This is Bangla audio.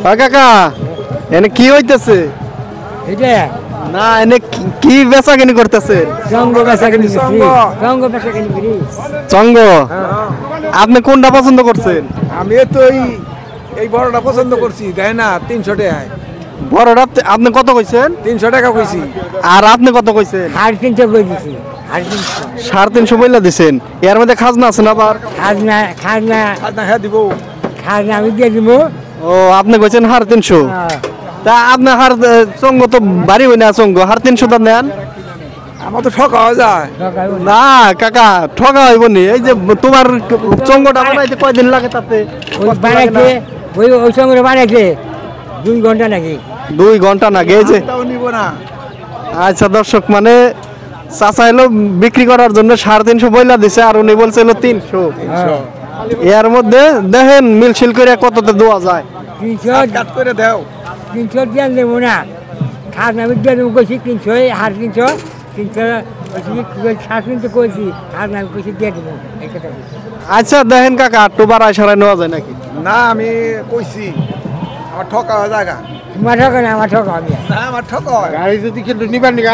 কাকা এনে কি হইতেছে? এটা না এনে কি বেচা কিনি করতেছে? সঙ্গ বেচা কিনি সঙ্গ বেচা কিনি করি। চঙ্গ। আপনি কোনটা পছন্দ করছেন? আমি তো এই বড়টা পছন্দ করছি, দেয় না 300 টাকা। বড়টা আপনি কত কইছেন? 300 টাকা কইছি। আর আপনি কত কইছেন? 350 করে দিছি। 350 বইলা দিছেন। এর মধ্যে খাজনা আছে না আবার? খাজনা খাজনা খাজনা হ্যাঁ দিব। খাজনা আমি দিয়ে দিব। ও আপনি কইছেন 350। তা আপনি চঙ্গ তো বাড়ি হই না চঙ্গ 350 টা নেন। আমার তো ঠকা হয়ে যায়। না কাকা ঠকা হইব নি? এই যে তোমার চঙ্গটা বানাইতে কয়দিন লাগে তাতে? বানাইছে ওই সঙ্গে বানাইছে 2 ঘন্টা নাকি? 2 ঘন্টা লাগে। এই যে তাও নিব না। আচ্ছা দর্শক মানে চাচা এলো বিক্রি করার জন্য 350 বইলা দিছে আর উনি বলছিল 300। এর মধ্যে দেখেন মিলছিল করে কততে দেওয়া যায়। 300 কাট করে দাও। 300 দিয়ে দেবো না। খাজনা আমি দিয়ে দেবো কইছি 300 350 300 কইছি খাজনা আমি কইছি দিয়ে দেবো এই কথা বলছি। আচ্ছা দেখেন কাকা একটু বাড়ায় সারায় নেওয়া যায় নাকি? না আমি কইছি আমার ঠকা হয়ে যায়। তোমার ঠকা না আমার ঠকা আমি। না আমার ঠকা হয়। গাড়ি যদি কিন্তু নিবার নিগা